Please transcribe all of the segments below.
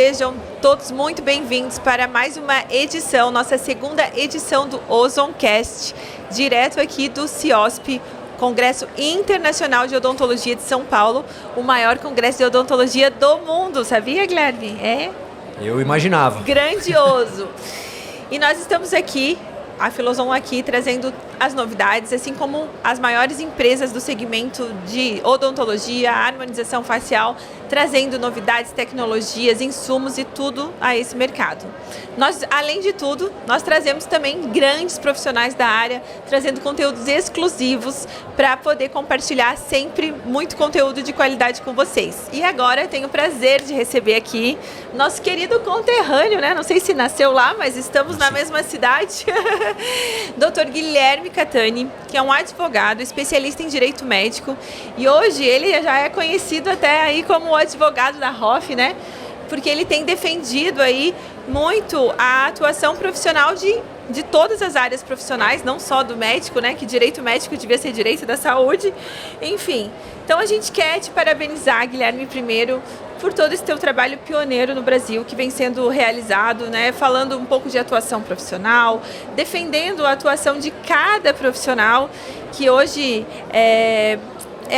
sejam todos muito bem-vindos para mais uma edição, nossa segunda edição do Ozoncast, direto aqui do CIOSP, Congresso Internacional de Odontologia de São Paulo, o maior congresso de odontologia do mundo, sabia, Guilherme? Eu imaginava. Grandioso! E nós estamos aqui, a Filozon aqui, trazendo as novidades, assim como as maiores empresas do segmento de odontologia, harmonização facial, trazendo novidades, tecnologias, insumos e tudo a esse mercado. Nós, além de tudo, nós trazemos também grandes profissionais da área, trazendo conteúdos exclusivos para poder compartilhar sempre muito conteúdo de qualidade com vocês. E agora eu tenho o prazer de receber aqui nosso querido conterrâneo, né? Não sei se nasceu lá, mas estamos na mesma cidade. Dr. Guilherme Catani, que é um advogado, especialista em direito médico, e hoje ele já é conhecido até aí como o advogado da Hoff, né? Porque ele tem defendido aí muito a atuação profissional de todas as áreas profissionais, não só do médico, né? Que direito médico devia ser direito da saúde, enfim. Então a gente quer te parabenizar, Guilherme, primeiro, por todo esse teu trabalho pioneiro no Brasil, que vem sendo realizado, né? Falando um pouco de atuação profissional, defendendo a atuação de cada profissional, que hoje é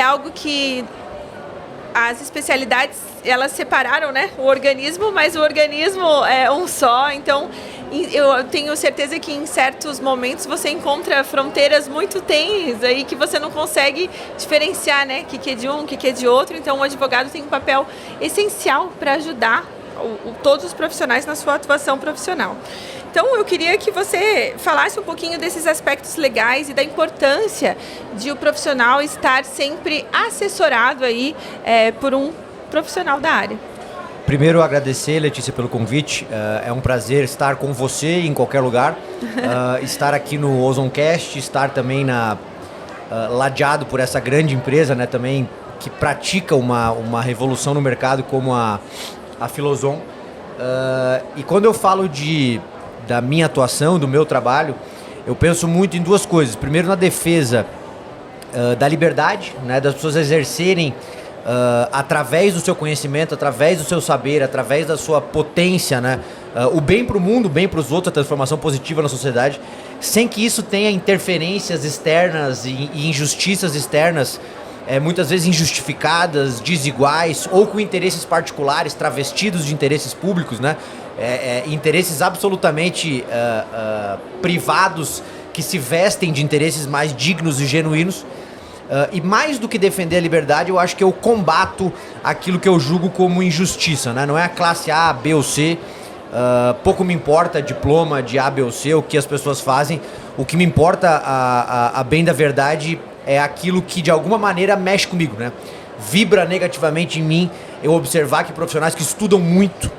algo que as especialidades, elas separaram, né, o organismo, mas o organismo é um só, então eu tenho certeza que em certos momentos você encontra fronteiras muito tênues aí que você não consegue diferenciar, né, o que é de um, o que é de outro, então o advogado tem um papel essencial para ajudar todos os profissionais na sua atuação profissional. Então, eu queria que você falasse um pouquinho desses aspectos legais e da importância de o profissional estar sempre assessorado aí por um profissional da área. Primeiro, agradecer, Letícia, pelo convite. É um prazer estar com você em qualquer lugar. Estar aqui no Ozoncast, estar também ladeado por essa grande empresa, né, também, que pratica uma revolução no mercado como a Filozon. E quando eu falo da minha atuação, do meu trabalho, eu penso muito em duas coisas. Primeiro, na defesa da liberdade, né, das pessoas exercerem através do seu conhecimento, através do seu saber, através da sua potência, né, o bem para o mundo, o bem para os outros, a transformação positiva na sociedade, sem que isso tenha interferências externas e injustiças externas, muitas vezes injustificadas, desiguais ou com interesses particulares, travestidos de interesses públicos, né? Interesses absolutamente privados que se vestem de interesses mais dignos e genuínos. E mais do que defender a liberdade, eu acho que eu combato aquilo que eu julgo como injustiça, né? Não é a classe A, B ou C. Pouco me importa diploma de A, B ou C, o que as pessoas fazem. O que me importa, a bem da verdade, é aquilo que de alguma maneira mexe comigo, né? Vibra negativamente em mim eu observar que profissionais que estudam muito,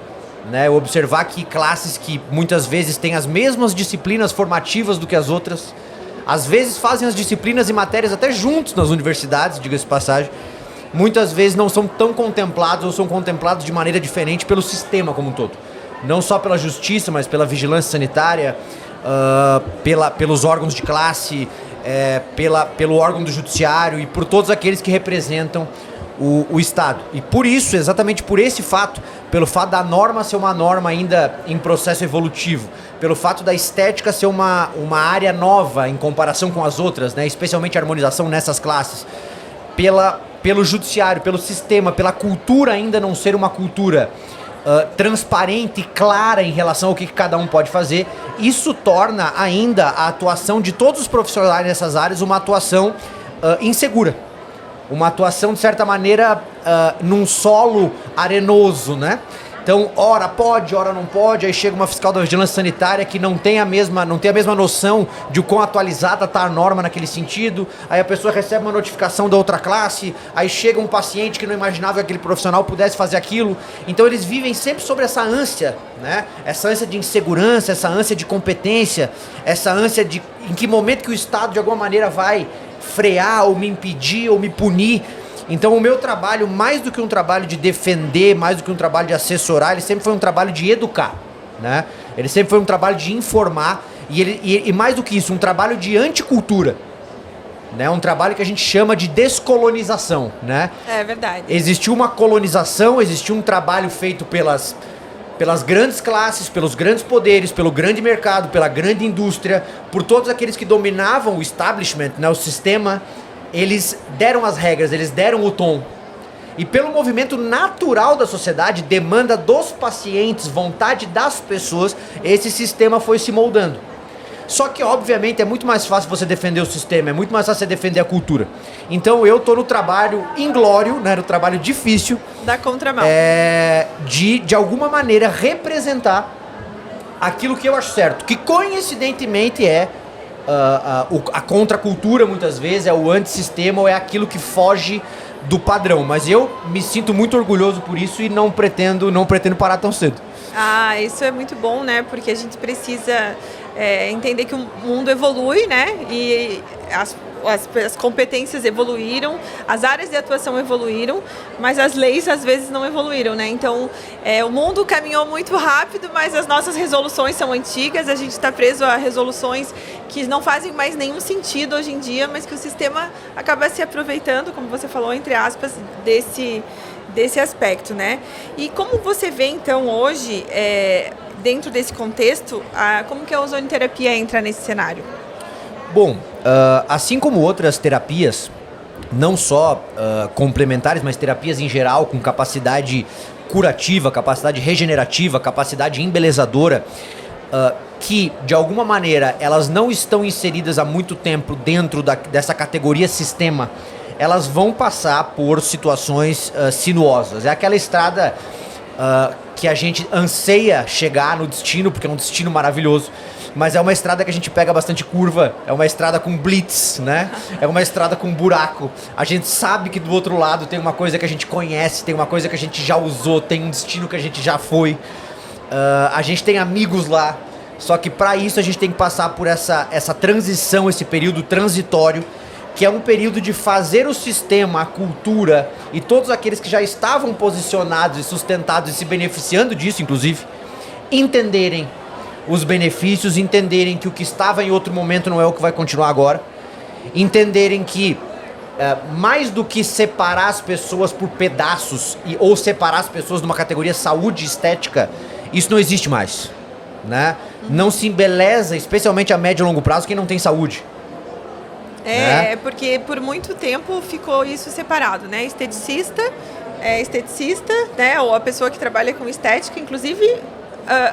né? Eu observar que classes que muitas vezes têm as mesmas disciplinas formativas do que as outras, às vezes fazem as disciplinas e matérias até juntos nas universidades, diga-se de passagem, muitas vezes não são tão contemplados ou são contemplados de maneira diferente pelo sistema como um todo. Não só pela justiça, mas pela vigilância sanitária, pelos órgãos de classe, pelo órgão do judiciário e por todos aqueles que representam o Estado. E por isso, exatamente por esse fato, pelo fato da norma ser uma norma ainda em processo evolutivo, pelo fato da estética ser uma área nova em comparação com as outras, né, especialmente a harmonização nessas classes, pelo judiciário, pelo sistema, pela cultura ainda não ser uma cultura transparente e clara em relação ao que cada um pode fazer, isso torna ainda a atuação de todos os profissionais nessas áreas uma atuação insegura. Uma atuação, de certa maneira, num solo arenoso, né? Então, ora pode, ora não pode, aí chega uma fiscal da vigilância sanitária que não tem a mesma noção de o quão atualizada está a norma naquele sentido, aí a pessoa recebe uma notificação da outra classe, aí chega um paciente que não imaginava que aquele profissional pudesse fazer aquilo, então eles vivem sempre sobre essa ânsia, né? Essa ânsia de insegurança, essa ânsia de competência, essa ânsia de em que momento que o Estado de alguma maneira vai frear ou me impedir ou me punir. Então o meu trabalho, mais do que um trabalho de defender, mais do que um trabalho de assessorar, ele sempre foi um trabalho de educar, né? Ele sempre foi um trabalho de informar e mais do que isso, um trabalho de anticultura, né? Um trabalho que a gente chama de descolonização, né? É verdade. Existiu uma colonização, existiu um trabalho feito pelas grandes classes, pelos grandes poderes, pelo grande mercado, pela grande indústria, por todos aqueles que dominavam o establishment, né, o sistema, eles deram as regras, eles deram o tom. E pelo movimento natural da sociedade, demanda dos pacientes, vontade das pessoas, esse sistema foi se moldando. Só que, obviamente, é muito mais fácil você defender o sistema, é muito mais fácil você defender a cultura. Então eu tô no trabalho inglório, né, no trabalho difícil. Da contramão. De alguma maneira, representar aquilo que eu acho certo. Que, coincidentemente, é a contracultura, muitas vezes, é o antissistema ou é aquilo que foge do padrão. Mas eu me sinto muito orgulhoso por isso e não pretendo parar tão cedo. Ah, isso é muito bom, né? Porque a gente precisa entender que o mundo evolui, né? E as competências evoluíram, as áreas de atuação evoluíram, mas as leis às vezes não evoluíram, né? Então, o mundo caminhou muito rápido, mas as nossas resoluções são antigas, a gente está preso a resoluções que não fazem mais nenhum sentido hoje em dia, mas que o sistema acaba se aproveitando, como você falou, entre aspas, desse aspecto, né? E como você vê, então, hoje, dentro desse contexto, como que a ozonioterapia entra nesse cenário? Bom, assim como outras terapias, não só complementares, mas terapias em geral, com capacidade curativa, capacidade regenerativa, capacidade embelezadora, que, de alguma maneira, elas não estão inseridas há muito tempo dentro dessa categoria sistema, elas vão passar por situações sinuosas. É aquela estrada que a gente anseia chegar no destino, porque é um destino maravilhoso, mas é uma estrada que a gente pega bastante curva, é uma estrada com blitz, né? É uma estrada com buraco. A gente sabe que do outro lado tem uma coisa que a gente conhece, tem uma coisa que a gente já usou, tem um destino que a gente já foi. A gente tem amigos lá, só que para isso a gente tem que passar por essa transição, esse período transitório, que é um período de fazer o sistema, a cultura e todos aqueles que já estavam posicionados e sustentados e se beneficiando disso, inclusive, entenderem os benefícios, entenderem que o que estava em outro momento não é o que vai continuar agora, entenderem que mais do que separar as pessoas por pedaços ou separar as pessoas numa categoria saúde e estética, isso não existe mais, né? Não se embeleza, especialmente a médio e longo prazo, quem não tem saúde. Porque por muito tempo ficou isso separado, né? Esteticista, né? Ou a pessoa que trabalha com estética, inclusive,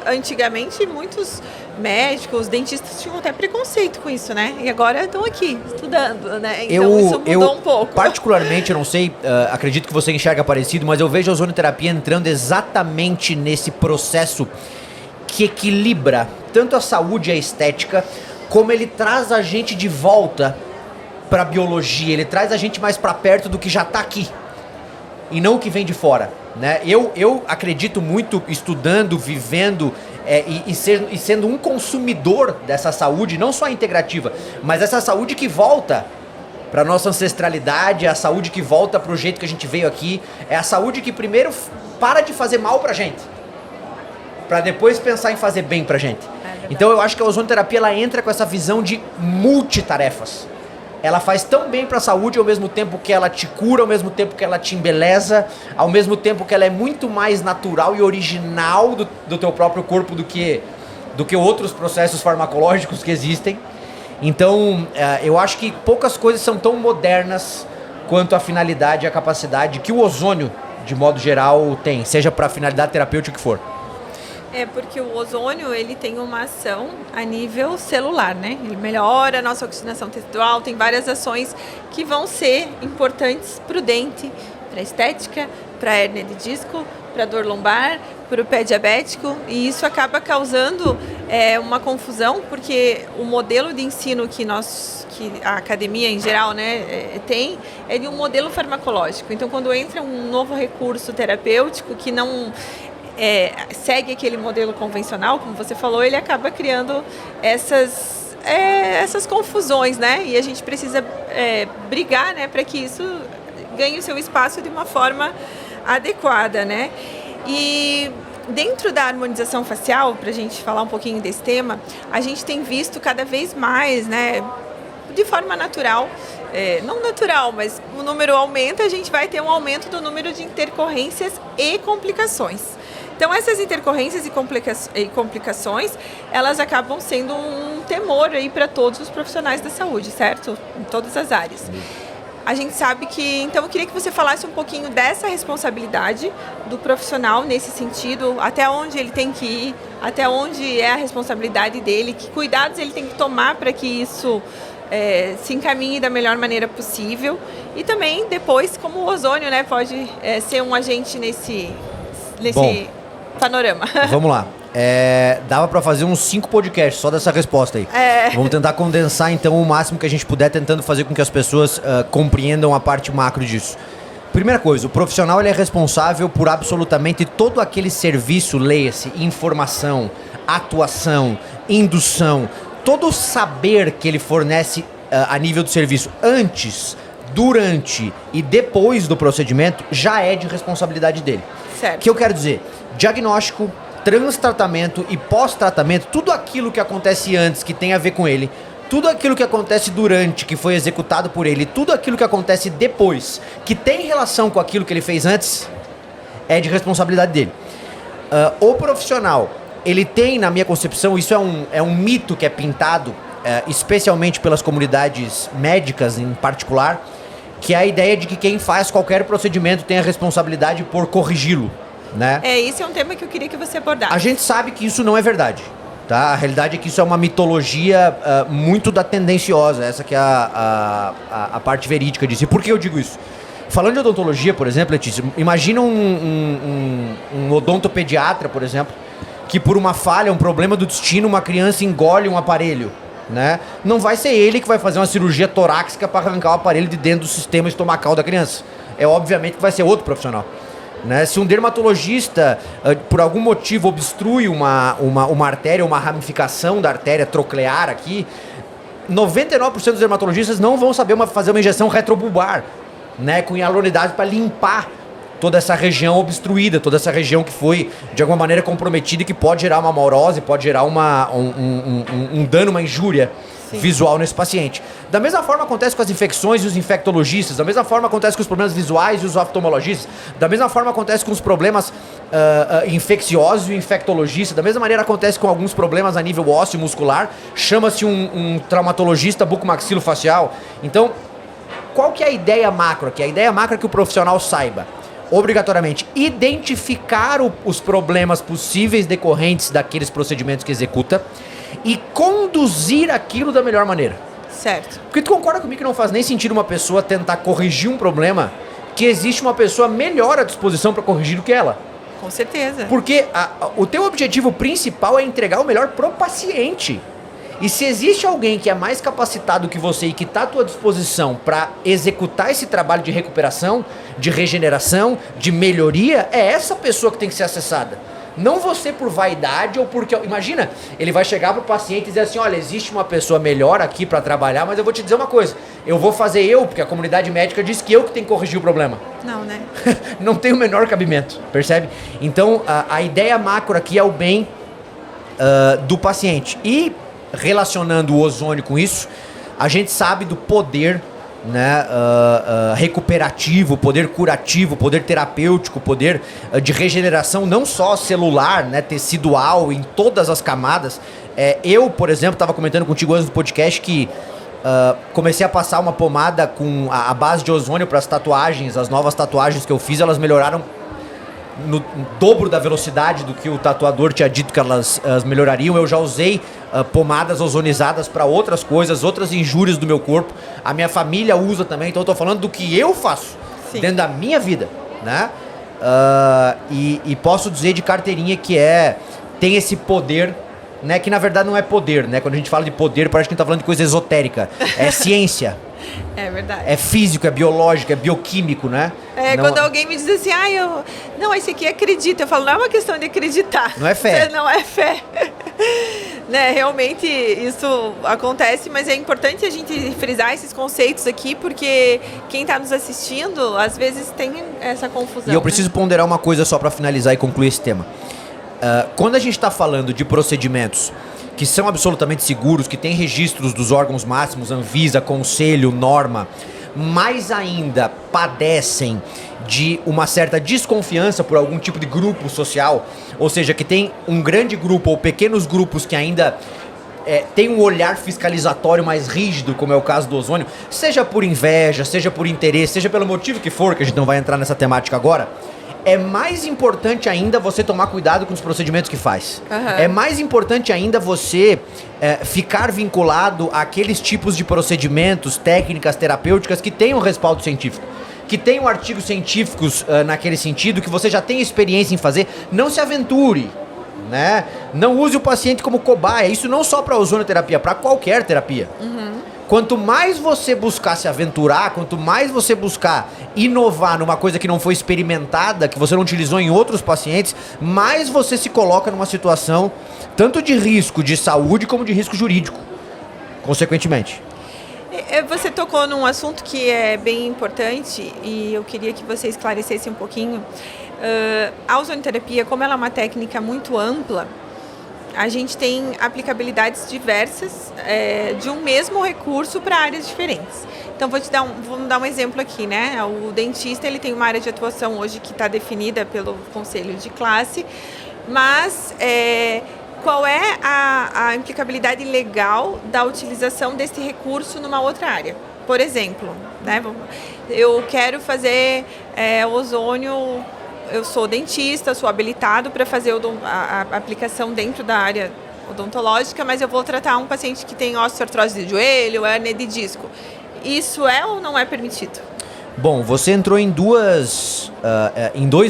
antigamente muitos médicos, dentistas tinham até preconceito com isso, né? E agora estão aqui estudando, né? Então isso mudou um pouco. Particularmente, eu não sei, acredito que você enxerga parecido, mas eu vejo a ozonioterapia entrando exatamente nesse processo que equilibra tanto a saúde e a estética, como ele traz a gente de volta para a biologia, ele traz a gente mais para perto do que já está aqui e não o que vem de fora, né? Eu acredito muito, estudando, vivendo e sendo um consumidor dessa saúde, não só integrativa, mas essa saúde que volta para nossa ancestralidade, a saúde que volta para o jeito que a gente veio aqui, é a saúde que primeiro para de fazer mal pra gente, para depois pensar em fazer bem pra gente. Então eu acho que a ozonioterapia ela entra com essa visão de multitarefas. Ela faz tão bem para a saúde ao mesmo tempo que ela te cura, ao mesmo tempo que ela te embeleza, ao mesmo tempo que ela é muito mais natural e original do teu próprio corpo do que outros processos farmacológicos que existem. Então, eu acho que poucas coisas são tão modernas quanto a finalidade e a capacidade que o ozônio, de modo geral, tem, seja para finalidade terapêutica que for. Porque o ozônio, ele tem uma ação a nível celular, né? Ele melhora a nossa oxigenação textual, tem várias ações que vão ser importantes para o dente, para a estética, para a hérnia de disco, para a dor lombar, para o pé diabético, e isso acaba causando uma confusão, porque o modelo de ensino que a academia em geral, né, tem, é de um modelo farmacológico. Então, quando entra um novo recurso terapêutico que não segue aquele modelo convencional, como você falou, ele acaba criando essas confusões, né? E a gente precisa brigar, né, para que isso ganhe o seu espaço de uma forma adequada, né? E dentro da harmonização facial, para a gente falar um pouquinho desse tema, a gente tem visto cada vez mais, né, de forma natural, não natural, mas o número aumenta, a gente vai ter um aumento do número de intercorrências e complicações. Então, essas intercorrências e complicações, elas acabam sendo um temor aí para todos os profissionais da saúde, certo? Em todas as áreas. A gente sabe que, então eu queria que você falasse um pouquinho dessa responsabilidade do profissional nesse sentido, até onde ele tem que ir, até onde é a responsabilidade dele, que cuidados ele tem que tomar para que isso se encaminhe da melhor maneira possível, e também depois como o ozônio, né, pode ser um agente nesse Bom, panorama. Vamos lá. Dava para fazer uns 5 podcasts só dessa resposta aí. Vamos tentar condensar então o máximo que a gente puder, tentando fazer com que as pessoas compreendam a parte macro disso. Primeira coisa, o profissional ele é responsável por absolutamente todo aquele serviço, leia-se, informação, atuação, indução, todo o saber que ele fornece a nível do serviço antes, durante e depois do procedimento já é de responsabilidade dele. Certo. O que eu quero dizer? Diagnóstico, transtratamento e pós-tratamento, tudo aquilo que acontece antes, que tem a ver com ele, tudo aquilo que acontece durante, que foi executado por ele, tudo aquilo que acontece depois, que tem relação com aquilo que ele fez antes, é de responsabilidade dele. O profissional, ele tem, na minha concepção, isso é um mito que é pintado, especialmente pelas comunidades médicas em particular, que é a ideia de que quem faz qualquer procedimento tem a responsabilidade por corrigi-lo, né? Esse é um tema que eu queria que você abordasse. A gente sabe que isso não é verdade, tá? A realidade é que isso é uma mitologia muito da tendenciosa, essa que é a parte verídica disso. E por que eu digo isso? Falando de odontologia, por exemplo, Letícia, imagina um odontopediatra, por exemplo, que por uma falha, um problema do destino, uma criança engole um aparelho, né? Não vai ser ele que vai fazer uma cirurgia torácica para arrancar o aparelho de dentro do sistema estomacal da criança. Obviamente que vai ser outro profissional, né? Se um dermatologista, por algum motivo, obstrui uma artéria, uma ramificação da artéria troclear aqui, 99% dos dermatologistas não vão saber fazer uma injeção retrobulbar, né, com hialuronidase para limpar toda essa região obstruída, toda essa região que foi de alguma maneira comprometida e que pode gerar uma maurose, pode gerar um dano, uma injúria visual nesse paciente. Da mesma forma acontece com as infecções e os infectologistas, da mesma forma acontece com os problemas visuais e os oftalmologistas, da mesma forma acontece com os problemas infecciosos e o infectologista, da mesma maneira acontece com alguns problemas a nível ósseo e muscular, chama-se um traumatologista bucomaxilofacial. Então, qual que é a ideia macro aqui? A ideia macro é que o profissional saiba, obrigatoriamente, identificar os problemas possíveis decorrentes daqueles procedimentos que executa e conduzir aquilo da melhor maneira. Certo. Porque tu concorda comigo que não faz nem sentido uma pessoa tentar corrigir um problema que existe uma pessoa melhor à disposição para corrigir do que ela? Com certeza. Porque o teu objetivo principal é entregar o melhor pro paciente. E se existe alguém que é mais capacitado que você e que está à tua disposição para executar esse trabalho de recuperação, de regeneração, de melhoria, é essa pessoa que tem que ser acessada. Não você por vaidade ou porque... Imagina, ele vai chegar pro paciente e dizer assim, olha, existe uma pessoa melhor aqui para trabalhar, mas eu vou te dizer uma coisa, eu vou fazer porque a comunidade médica diz que eu que tenho que corrigir o problema. Não, né? Não tem o menor cabimento, percebe? Então, a ideia macro aqui é o bem do paciente. E relacionando o ozônio com isso, a gente sabe do poder, né, recuperativo, poder curativo, poder terapêutico, poder de regeneração não só celular, né, tecidual, em todas as camadas. Eu, por exemplo, estava comentando contigo antes do podcast que comecei a passar uma pomada com a base de ozônio para as tatuagens. As novas tatuagens que eu fiz, elas melhoraram no dobro da velocidade do que o tatuador tinha dito que elas melhorariam. Eu já usei pomadas ozonizadas para outras coisas, outras injúrias do meu corpo. A minha família usa também, então eu tô falando do que eu faço. Sim. Dentro da minha vida, né? E posso dizer de carteirinha que tem esse poder, né? Que na verdade não é poder, né? Quando a gente fala de poder, parece que a gente tá falando de coisa esotérica. É ciência. É verdade. É físico, é biológico, é bioquímico, né? Quando alguém me diz assim, não, esse aqui acredita. Eu falo, não é uma questão de acreditar. Não é fé. Não é fé. Né, realmente isso acontece, mas é importante a gente frisar esses conceitos aqui, porque quem está nos assistindo, às vezes tem essa confusão. E eu preciso ponderar uma coisa só para finalizar e concluir esse tema. Quando a gente está falando de procedimentos que são absolutamente seguros, que têm registros dos órgãos máximos, Anvisa, Conselho, norma, mais ainda padecem de uma certa desconfiança por algum tipo de grupo social, ou seja, que tem um grande grupo ou pequenos grupos que ainda tem um olhar fiscalizatório mais rígido, como é o caso do ozônio, seja por inveja, seja por interesse, seja pelo motivo que for, que a gente não vai entrar nessa temática agora, é mais importante ainda você tomar cuidado com os procedimentos que faz. É mais importante ainda você ficar vinculado àqueles tipos de procedimentos, técnicas terapêuticas que tenham respaldo científico, que tenham artigos científicos naquele sentido, que você já tem experiência em fazer. Não se aventure, né? Não use o paciente como cobaia. Isso não só para ozonoterapia, para qualquer terapia. Quanto mais você buscar se aventurar, quanto mais você buscar inovar numa coisa que não foi experimentada, que você não utilizou em outros pacientes, mais você se coloca numa situação tanto de risco de saúde como de risco jurídico, consequentemente. Você tocou num assunto que é bem importante e eu queria que você esclarecesse um pouquinho. A ozonoterapia, como ela é uma técnica muito ampla, a gente tem aplicabilidades diversas de um mesmo recurso para áreas diferentes. Então, vamos dar um exemplo aqui, né? O dentista, ele tem uma área de atuação hoje que está definida pelo conselho de classe, mas qual é a implicabilidade legal da utilização desse recurso numa outra área? Por exemplo, né? Eu quero fazer ozônio. Eu sou dentista, sou habilitado para fazer a aplicação dentro da área odontológica, mas eu vou tratar um paciente que tem osteoartrose de joelho, hérnia de disco. Isso é ou não é permitido? Bom, você entrou em dois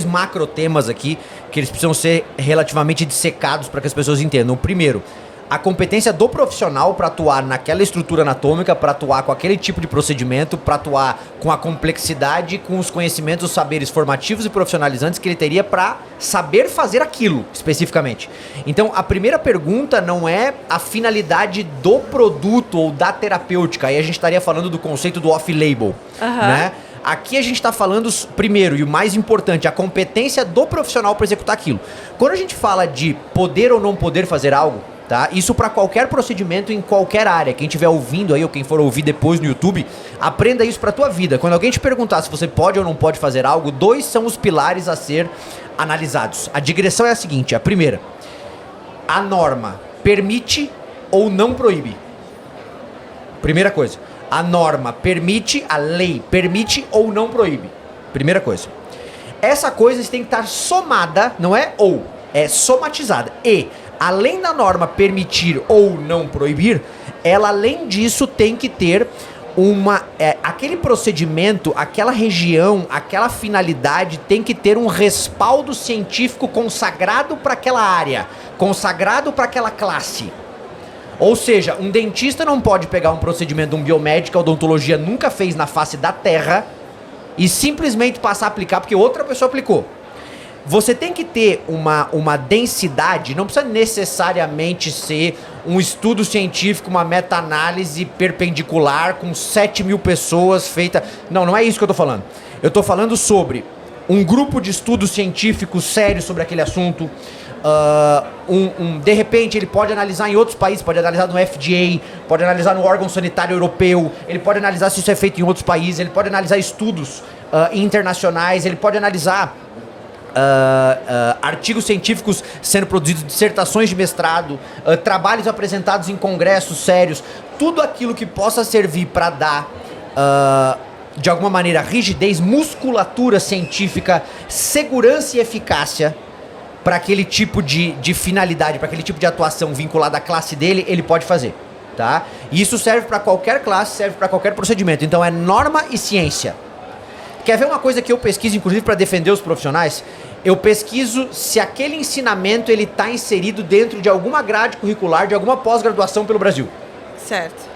macro temas aqui que eles precisam ser relativamente dissecados para que as pessoas entendam. O primeiro, a competência do profissional para atuar naquela estrutura anatômica, para atuar com aquele tipo de procedimento, para atuar com a complexidade, com os conhecimentos, os saberes formativos e profissionalizantes que ele teria para saber fazer aquilo especificamente. Então, a primeira pergunta não é a finalidade do produto ou da terapêutica, aí a gente estaria falando do conceito do off-label, né? Aqui a gente está falando, primeiro, e o mais importante, a competência do profissional para executar aquilo. Quando a gente fala de poder ou não poder fazer algo, tá? Isso para qualquer procedimento em qualquer área. Quem estiver ouvindo aí ou quem for ouvir depois no YouTube, aprenda isso para tua vida. Quando alguém te perguntar se você pode ou não pode fazer algo, dois são os pilares a ser analisados. A digressão é a seguinte, a primeira, a norma permite ou não proíbe? Primeira coisa, a norma permite, a lei permite ou não proíbe? Primeira coisa. Essa coisa tem que estar somada, não é ou, é somatizada. E além da norma permitir ou não proibir, ela além disso tem que ter aquele procedimento, aquela região, aquela finalidade tem que ter um respaldo científico consagrado para aquela área, consagrado para aquela classe. Ou seja, um dentista não pode pegar um procedimento de um biomédico, a odontologia nunca fez na face da terra e simplesmente passar a aplicar porque outra pessoa aplicou. Você tem que ter uma densidade, não precisa necessariamente ser um estudo científico, uma meta-análise perpendicular com 7.000 pessoas feita. Não é isso que eu tô falando. Eu tô falando sobre um grupo de estudos científicos sérios sobre aquele assunto. De repente ele pode analisar em outros países, pode analisar no FDA, pode analisar no órgão sanitário europeu, ele pode analisar se isso é feito em outros países, ele pode analisar estudos internacionais, ele pode analisar artigos científicos sendo produzidos, dissertações de mestrado, trabalhos apresentados em congressos sérios, tudo aquilo que possa servir para dar de alguma maneira rigidez, musculatura científica, segurança e eficácia para aquele tipo de finalidade, para aquele tipo de atuação vinculada à classe dele, ele pode fazer, tá? E isso serve para qualquer classe, serve para qualquer procedimento. Então é norma e ciência. Quer ver uma coisa que eu pesquiso, inclusive para defender os profissionais? Eu pesquiso se aquele ensinamento ele está inserido dentro de alguma grade curricular, de alguma pós-graduação pelo Brasil. Certo.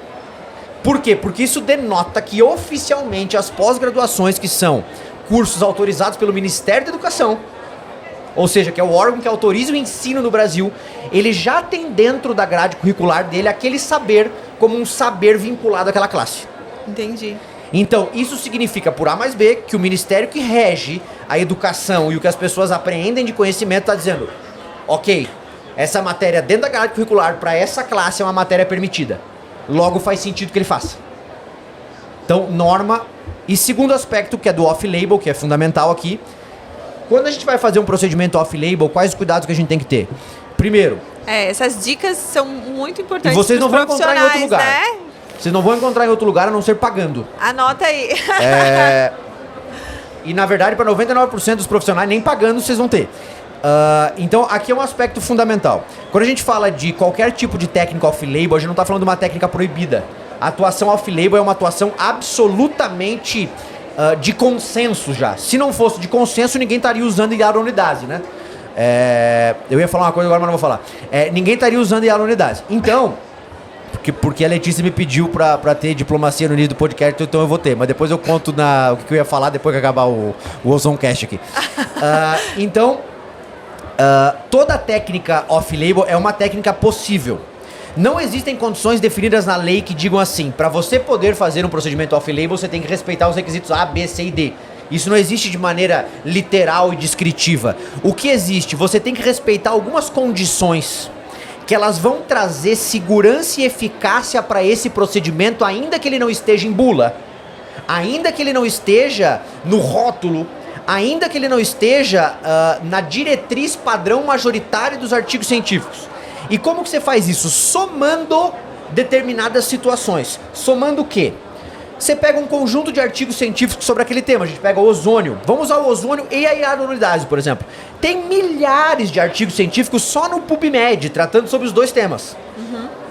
Por quê? Porque isso denota que oficialmente as pós-graduações, que são cursos autorizados pelo Ministério da Educação, ou seja, que é o órgão que autoriza o ensino no Brasil, ele já tem dentro da grade curricular dele aquele saber como um saber vinculado àquela classe. Entendi. Então, isso significa, por A mais B, que o ministério que rege a educação e o que as pessoas apreendem de conhecimento está dizendo: ok, essa matéria dentro da grade curricular para essa classe é uma matéria permitida. Logo faz sentido que ele faça. Então, norma. E segundo aspecto, que é do off-label, que é fundamental aqui. Quando a gente vai fazer um procedimento off-label, quais os cuidados que a gente tem que ter? Primeiro... essas dicas são muito importantes. E vocês não vão encontrar em outro lugar. Né? Vocês não vão encontrar em outro lugar a não ser pagando. Anota aí. E na verdade, para 99% dos profissionais, nem pagando vocês vão ter. Então, aqui é um aspecto fundamental. Quando a gente fala de qualquer tipo de técnica off-label, a gente não está falando de uma técnica proibida. A atuação off-label é uma atuação absolutamente de consenso já. Se não fosse de consenso, ninguém estaria usando hialuronidase, né? Eu ia falar uma coisa agora, mas não vou falar. Ninguém estaria usando hialuronidase. Então, porque a Letícia me pediu pra ter diplomacia no início do podcast, então eu vou ter. Mas depois eu conto o que eu ia falar depois que acabar o Ozoncast aqui. Então, toda técnica off-label é uma técnica possível. Não existem condições definidas na lei que digam assim, para você poder fazer um procedimento off-label, você tem que respeitar os requisitos A, B, C e D. Isso não existe de maneira literal e descritiva. O que existe? Você tem que respeitar algumas condições que elas vão trazer segurança e eficácia para esse procedimento, ainda que ele não esteja em bula, ainda que ele não esteja no rótulo, ainda que ele não esteja na diretriz padrão majoritária dos artigos científicos. E como que você faz isso? Somando determinadas situações. Somando o quê? Você pega um conjunto de artigos científicos sobre aquele tema. A gente pega o ozônio. Vamos usar o ozônio e a hialuronidase, por exemplo. Tem milhares de artigos científicos só no PubMed, tratando sobre os dois temas.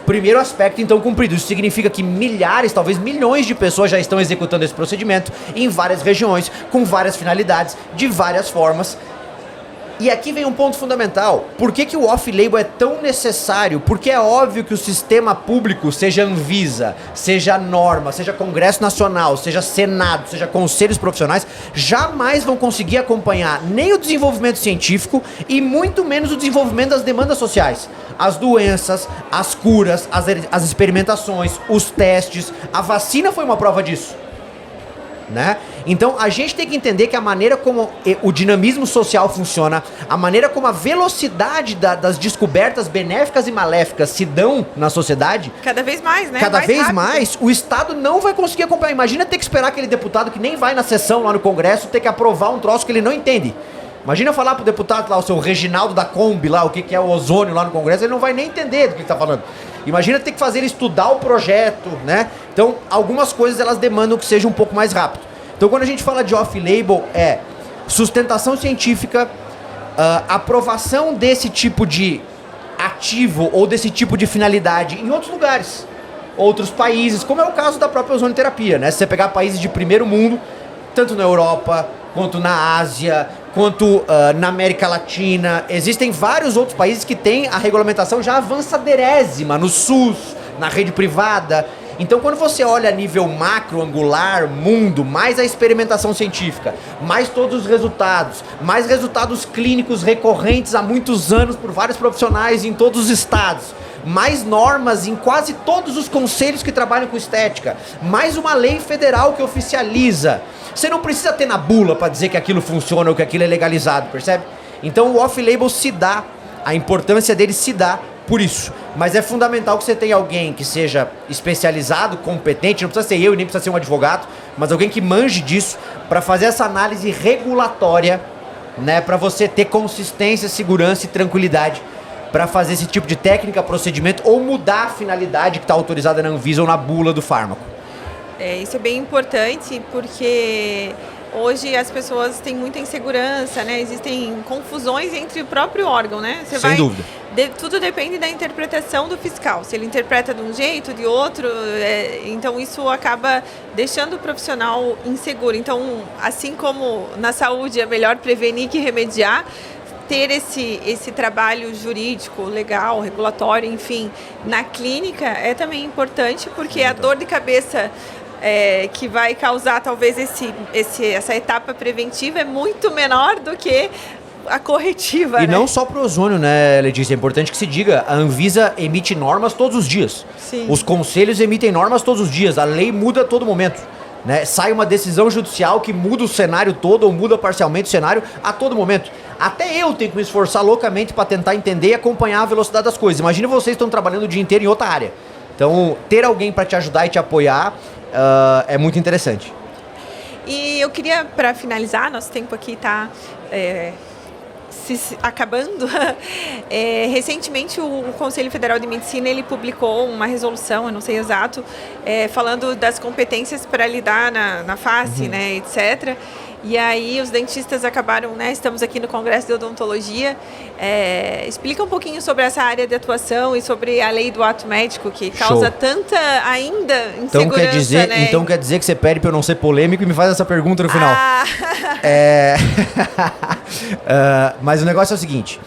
Primeiro aspecto, então, cumprido. Isso significa que milhares, talvez milhões de pessoas já estão executando esse procedimento em várias regiões, com várias finalidades, de várias formas. E aqui vem um ponto fundamental. Por que o off-label é tão necessário? Porque é óbvio que o sistema público, seja Anvisa, seja norma, seja Congresso Nacional, seja Senado, seja conselhos profissionais, jamais vão conseguir acompanhar nem o desenvolvimento científico e muito menos o desenvolvimento das demandas sociais. As doenças, as curas, as experimentações, os testes. A vacina foi uma prova disso, né? Então a gente tem que entender que a maneira como o dinamismo social funciona, a maneira como a velocidade das descobertas benéficas e maléficas se dão na sociedade, cada vez mais, né? Cada vez rápido. mais, o Estado não vai conseguir acompanhar. Imagina ter que esperar aquele deputado que nem vai na sessão lá no Congresso ter que aprovar um troço que ele não entende. Imagina falar pro deputado lá, o seu Reginaldo da Kombi lá, o que é o ozônio lá no Congresso, ele não vai nem entender do que ele tá falando. Imagina ter que fazer ele estudar o projeto, né? Então, algumas coisas elas demandam que seja um pouco mais rápido. Então, quando a gente fala de off-label, é sustentação científica, aprovação desse tipo de ativo ou desse tipo de finalidade em outros lugares, outros países, como é o caso da própria ozonoterapia, né? Se você pegar países de primeiro mundo, tanto na Europa, quanto na Ásia, quanto na América Latina, existem vários outros países que têm a regulamentação já avançadérrima no SUS, na rede privada. Então, quando você olha a nível macro, angular, mundo, mais a experimentação científica, mais todos os resultados, mais resultados clínicos recorrentes há muitos anos por vários profissionais em todos os estados, mais normas em quase todos os conselhos que trabalham com estética, mais uma lei federal que oficializa. Você não precisa ter na bula para dizer que aquilo funciona ou que aquilo é legalizado, percebe? Então, o off-label se dá, a importância dele se dá por isso. Mas é fundamental que você tenha alguém que seja especializado, competente, não precisa ser eu e nem precisa ser um advogado, mas alguém que manje disso para fazer essa análise regulatória, né, para você ter consistência, segurança e tranquilidade para fazer esse tipo de técnica, procedimento ou mudar a finalidade que está autorizada na Anvisa ou na bula do fármaco. Isso é bem importante porque hoje as pessoas têm muita insegurança, né? Existem confusões entre o próprio órgão, né? Sem dúvida. Tudo depende da interpretação do fiscal. Se ele interpreta de um jeito, de outro, então isso acaba deixando o profissional inseguro. Então, assim como na saúde é melhor prevenir que remediar, ter esse trabalho jurídico, legal, regulatório, enfim, na clínica é também importante, porque a dor de cabeça que vai causar talvez essa etapa preventiva é muito menor do que a corretiva. E não só para o ozônio, né, Letícia? É importante que se diga, a Anvisa emite normas todos os dias. Sim. Os conselhos emitem normas todos os dias, a lei muda a todo momento. Né? Sai uma decisão judicial que muda o cenário todo ou muda parcialmente o cenário a todo momento. Até eu tenho que me esforçar loucamente para tentar entender e acompanhar a velocidade das coisas. Imagina vocês estão trabalhando o dia inteiro em outra área. Então, ter alguém para te ajudar e te apoiar é muito interessante. E eu queria, para finalizar, nosso tempo aqui está acabando. Recentemente, o Conselho Federal de Medicina ele publicou uma resolução, eu não sei exato, falando das competências para lidar na face, né, etc. E aí os dentistas acabaram, né, estamos aqui no Congresso de Odontologia. Explica um pouquinho sobre essa área de atuação e sobre a lei do ato médico, que causa tanta ainda insegurança, né? Então quer dizer que você pede para eu não ser polêmico e me faz essa pergunta no final. Mas o negócio é o seguinte.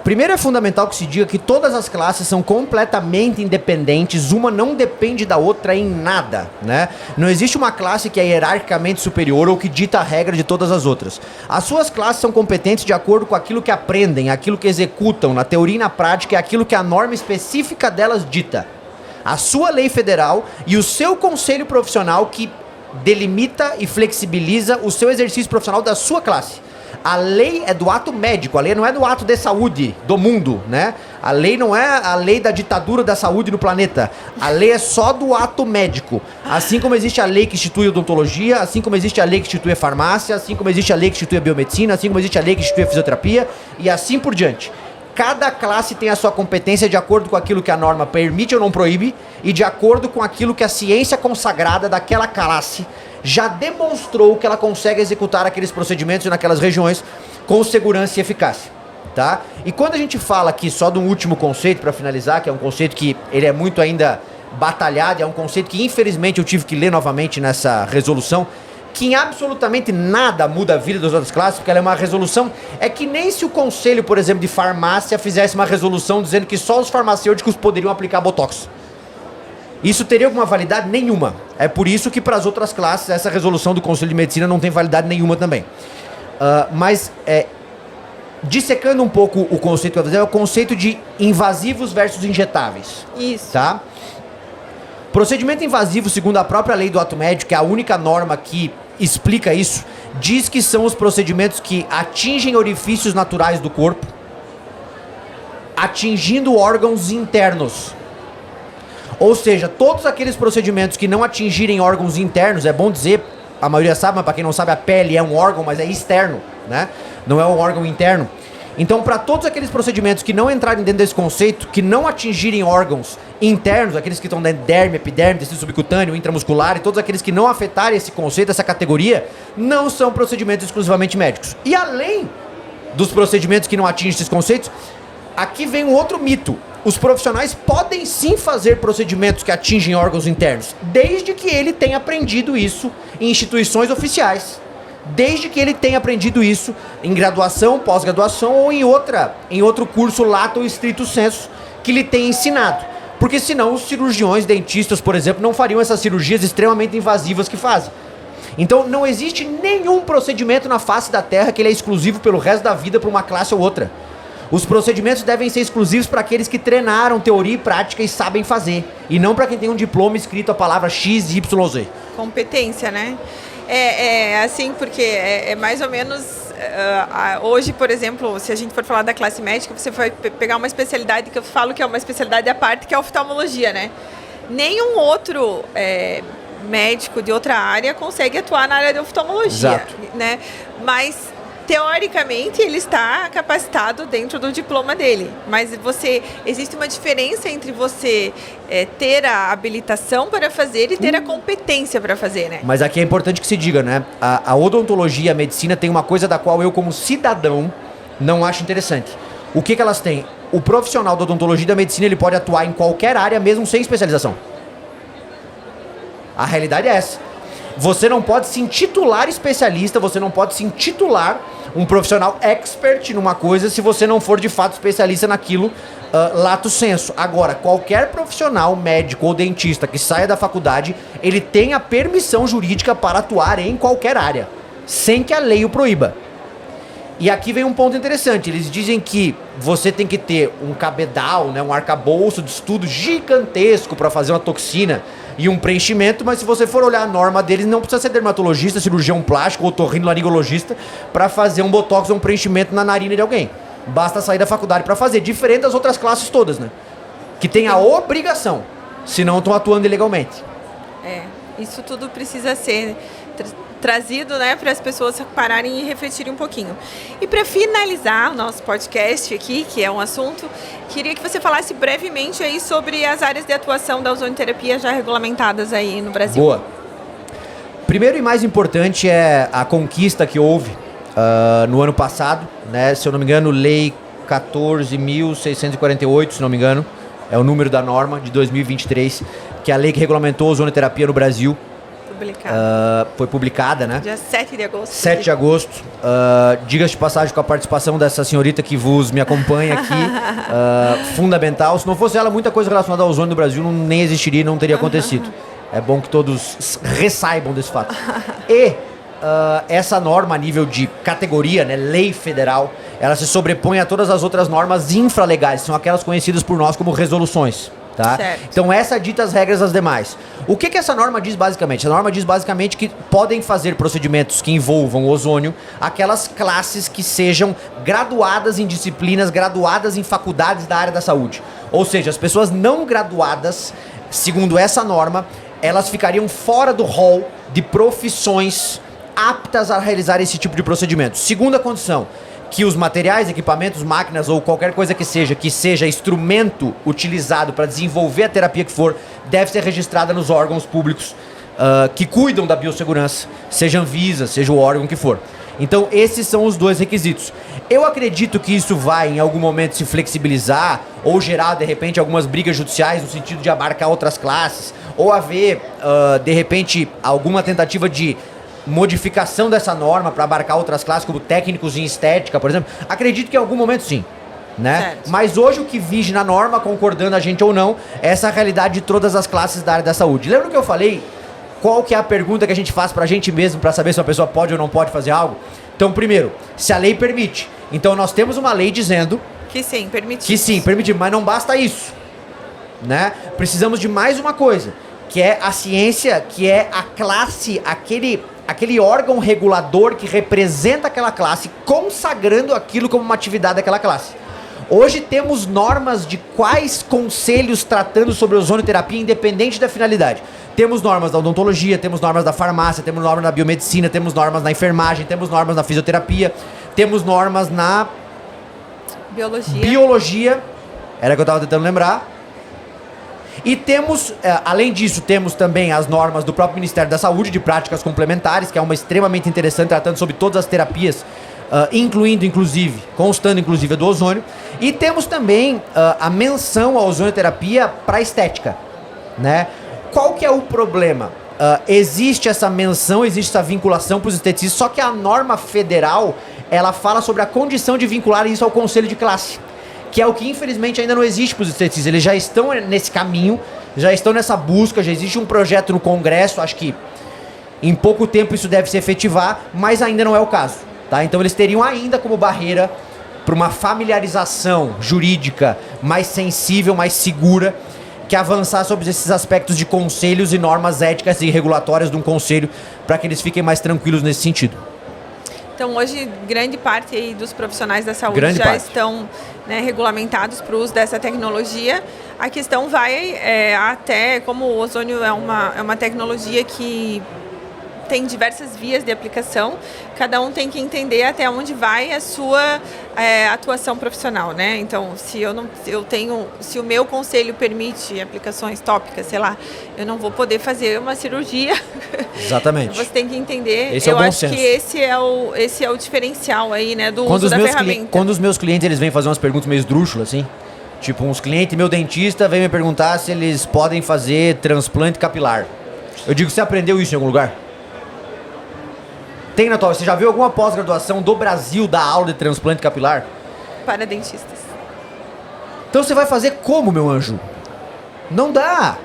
Primeiro é fundamental que se diga que todas as classes são completamente independentes, uma não depende da outra em nada, né? Não existe uma classe que é hierarquicamente superior ou que dita a regra de todas as outras. As suas classes são competentes de acordo com aquilo que aprendem, aquilo que executam, na teoria e na prática, é aquilo que a norma específica delas dita. A sua lei federal e o seu conselho profissional que delimita e flexibiliza o seu exercício profissional da sua classe. A lei é do ato médico, a lei não é do ato de saúde do mundo, né? A lei não é a lei da ditadura da saúde no planeta. A lei é só do ato médico. Assim como existe a lei que institui a odontologia, assim como existe a lei que institui a farmácia, assim como existe a lei que institui a biomedicina, assim como existe a lei que institui a fisioterapia e assim por diante. Cada classe tem a sua competência de acordo com aquilo que a norma permite ou não proíbe e de acordo com aquilo que a ciência consagrada daquela classe já demonstrou que ela consegue executar aqueles procedimentos naquelas regiões com segurança e eficácia, tá? E quando a gente fala aqui só de um último conceito, para finalizar, que é um conceito que ele é muito ainda batalhado, é um conceito que infelizmente eu tive que ler novamente nessa resolução, que em absolutamente nada muda a vida das outras classes, porque ela é uma resolução, é que nem se o conselho, por exemplo, de farmácia fizesse uma resolução dizendo que só os farmacêuticos poderiam aplicar botox. Isso teria alguma validade? Nenhuma. É por isso que para as outras classes essa resolução do Conselho de Medicina não tem validade nenhuma também. Mas dissecando um pouco o conceito que eu vou fazer, é o conceito de invasivos versus injetáveis. Isso. Tá? Procedimento invasivo, segundo a própria lei do ato médico, que é a única norma que explica isso, diz que são os procedimentos que atingem orifícios naturais do corpo, atingindo órgãos internos. Ou seja, todos aqueles procedimentos que não atingirem órgãos internos, é bom dizer, a maioria sabe, mas para quem não sabe, a pele é um órgão, mas é externo, né? Não é um órgão interno. Então, para todos aqueles procedimentos que não entrarem dentro desse conceito, que não atingirem órgãos internos, aqueles que estão dentro de derme, epiderme, tecido subcutâneo, intramuscular, e todos aqueles que não afetarem esse conceito, essa categoria, não são procedimentos exclusivamente médicos. E além dos procedimentos que não atingem esses conceitos, aqui vem um outro mito. Os profissionais podem sim fazer procedimentos que atingem órgãos internos, desde que ele tenha aprendido isso em instituições oficiais. Desde que ele tenha aprendido isso em graduação, pós-graduação ou em outro curso lato ou stricto sensu que lhe tenha ensinado. Porque senão os cirurgiões, dentistas, por exemplo, não fariam essas cirurgias extremamente invasivas que fazem. Então não existe nenhum procedimento na face da Terra que ele é exclusivo pelo resto da vida para uma classe ou outra. Os procedimentos devem ser exclusivos para aqueles que treinaram teoria e prática e sabem fazer. E não para quem tem um diploma escrito a palavra X, Y, Z. Competência, né? Assim, porque é mais ou menos... hoje, por exemplo, se a gente for falar da classe médica, você vai pegar uma especialidade que eu falo que é uma especialidade à parte, que é a oftalmologia, né? Nenhum outro médico de outra área consegue atuar na área de oftalmologia. Exato. Né? Mas... teoricamente, ele está capacitado dentro do diploma dele, mas existe uma diferença entre você ter a habilitação para fazer e ter a competência para fazer, né? Mas aqui é importante que se diga, né? A odontologia e a medicina tem uma coisa da qual eu, como cidadão, não acho interessante. O que elas têm? O profissional da odontologia e da medicina, ele pode atuar em qualquer área, mesmo sem especialização. A realidade é essa. Você não pode se intitular especialista, você não pode se intitular um profissional expert numa coisa se você não for de fato especialista naquilo lato sensu. Agora, qualquer profissional médico ou dentista que saia da faculdade, ele tem a permissão jurídica para atuar em qualquer área, sem que a lei o proíba. E aqui vem um ponto interessante, eles dizem que você tem que ter um cabedal, né, um arcabouço de estudo gigantesco para fazer uma toxina e um preenchimento, mas se você for olhar a norma deles, não precisa ser dermatologista, cirurgião plástico ou otorrinolaringologista para fazer um botox ou um preenchimento na narina de alguém. Basta sair da faculdade para fazer, diferente das outras classes todas, né? Que tem a obrigação, senão estão atuando ilegalmente. Isso tudo precisa ser trazido, né, para as pessoas pararem e refletirem um pouquinho. E para finalizar o nosso podcast aqui, que é um assunto, queria que você falasse brevemente aí sobre as áreas de atuação da ozonoterapia já regulamentadas aí no Brasil. Boa. Primeiro e mais importante é a conquista que houve no ano passado, né? Se eu não me engano, Lei 14.648, se não me engano, é o número da norma de 2023, que é a lei que regulamentou a ozonoterapia no Brasil. Foi publicada, né? Dia 7 de agosto. 7 de agosto. Diga-se de passagem, com a participação dessa senhorita que me acompanha aqui. Fundamental. Se não fosse ela, muita coisa relacionada ao ozônio no Brasil nem existiria e não teria acontecido. É bom que todos ressaibam desse fato. E essa norma a nível de categoria, né, lei federal, ela se sobrepõe a todas as outras normas infralegais, são aquelas conhecidas por nós como resoluções. Tá? Então essa dita as regras das demais. O que essa norma diz basicamente? A norma diz basicamente que podem fazer procedimentos que envolvam ozônio aquelas classes que sejam graduadas em disciplinas, graduadas em faculdades da área da saúde. Ou seja, as pessoas não graduadas, segundo essa norma, elas ficariam fora do rol de profissões aptas a realizar esse tipo de procedimento. Segunda condição, que os materiais, equipamentos, máquinas ou qualquer coisa que seja instrumento utilizado para desenvolver a terapia que for, deve ser registrada nos órgãos públicos que cuidam da biossegurança, seja Anvisa, seja o órgão que for. Então esses são os dois requisitos. Eu acredito que isso vai em algum momento se flexibilizar ou gerar de repente algumas brigas judiciais no sentido de abarcar outras classes ou haver de repente alguma tentativa de modificação dessa norma para abarcar outras classes, como técnicos em estética, por exemplo. Acredito que em algum momento sim, né? Certo. Mas hoje o que vige na norma, concordando a gente ou não, é essa realidade de todas as classes da área da saúde. Lembra que eu falei qual que é a pergunta que a gente faz pra gente mesmo para saber se uma pessoa pode ou não pode fazer algo? Então, primeiro, se a lei permite. Então nós temos uma lei dizendo que sim, permite. Que sim, permite, mas não basta isso, né? Precisamos de mais uma coisa, que é a ciência, que é a classe, aquele órgão regulador que representa aquela classe, consagrando aquilo como uma atividade daquela classe. Hoje temos normas de quais conselhos tratando sobre ozonoterapia, independente da finalidade. Temos normas da odontologia, temos normas da farmácia, temos normas da biomedicina, temos normas na enfermagem, temos normas na fisioterapia, temos normas na biologia, era o que eu estava tentando lembrar. E temos, além disso, temos também as normas do próprio Ministério da Saúde de práticas complementares, que é uma extremamente interessante, tratando sobre todas as terapias, constando inclusive a do ozônio. E temos também a menção à ozonoterapia para estética, né? Qual que é o problema? Existe essa menção, existe essa vinculação para os esteticistas, só que a norma federal, ela fala sobre a condição de vincular isso ao conselho de classe, que é o que infelizmente ainda não existe para os esteticistas. Eles já estão nesse caminho, já estão nessa busca, já existe um projeto no Congresso, acho que em pouco tempo isso deve se efetivar, mas ainda não é o caso, tá? Então eles teriam ainda como barreira para uma familiarização jurídica mais sensível, mais segura, que avançar sobre esses aspectos de conselhos e normas éticas e regulatórias de um conselho, para que eles fiquem mais tranquilos nesse sentido. Então hoje grande parte aí dos profissionais da saúde estão, né, regulamentados para o uso dessa tecnologia. A questão vai até, como o ozônio é uma tecnologia que tem diversas vias de aplicação, cada um tem que entender até onde vai a sua atuação profissional, né? Então, se o meu conselho permite aplicações tópicas, sei lá, eu não vou poder fazer uma cirurgia. Exatamente. Você tem que entender. Esse é o bom acho senso. que esse é o diferencial aí, né, do uso da ferramenta. Quando os meus clientes eles vêm fazer umas perguntas meio esdrúxulas, assim, tipo uns clientes, meu dentista vem me perguntar se eles podem fazer transplante capilar. Eu digo, você aprendeu isso em algum lugar? Tem na tua... Você já viu alguma pós-graduação do Brasil da aula de transplante capilar? Para dentistas. Então você vai fazer como, meu anjo? Não dá.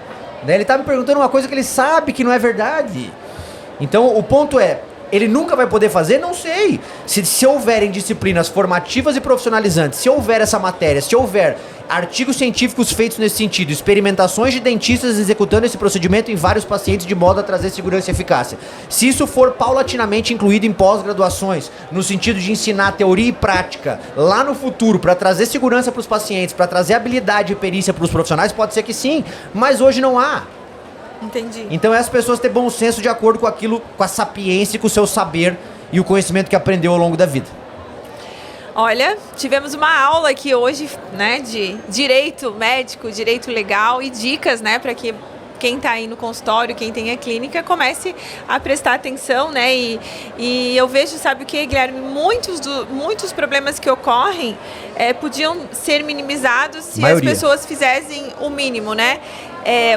Ele tá me perguntando uma coisa que ele sabe que não é verdade. Então o ponto é, ele nunca vai poder fazer? Não sei. Se houverem disciplinas formativas e profissionalizantes, se houver essa matéria, se houver artigos científicos feitos nesse sentido, experimentações de dentistas executando esse procedimento em vários pacientes de modo a trazer segurança e eficácia. Se isso for paulatinamente incluído em pós-graduações, no sentido de ensinar teoria e prática lá no futuro, para trazer segurança para os pacientes, para trazer habilidade e perícia para os profissionais, pode ser que sim, mas hoje não há. Entendi. Então é as pessoas ter bom senso de acordo com aquilo, com a sapiência, com o seu saber e o conhecimento que aprendeu ao longo da vida. Olha, tivemos uma aula aqui hoje, né, de direito médico, direito legal e dicas, né, para que quem está aí no consultório, quem tem a clínica, comece a prestar atenção, né? E eu vejo, sabe o que, Guilherme? Muitos problemas que ocorrem podiam ser minimizados se as pessoas fizessem o mínimo, né?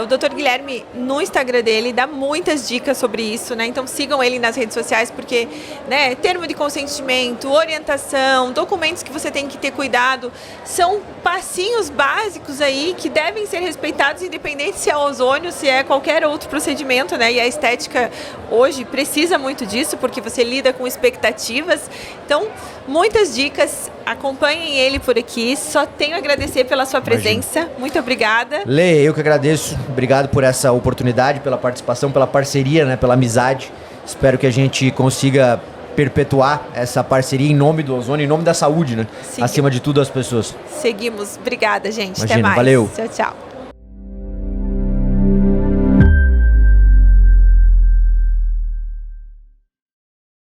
O Dr. Guilherme, no Instagram dele, dá muitas dicas sobre isso, né? Então sigam ele nas redes sociais, porque, né, termo de consentimento, orientação, documentos que você tem que ter cuidado, são passinhos básicos aí que devem ser respeitados, independente se é ozônio, se é qualquer outro procedimento, né? E a estética hoje precisa muito disso, porque você lida com expectativas. Então, muitas dicas, acompanhem ele por aqui. Só tenho a agradecer pela sua presença. Imagina. Muito obrigada. Lê, eu que agradeço. Obrigado por essa oportunidade, pela participação, pela parceria, né, pela amizade. Espero que a gente consiga perpetuar essa parceria em nome do ozônio, em nome da saúde, né? Acima de tudo, as pessoas. Seguimos. Obrigada, gente. Imagina, até mais. Valeu. Tchau, tchau.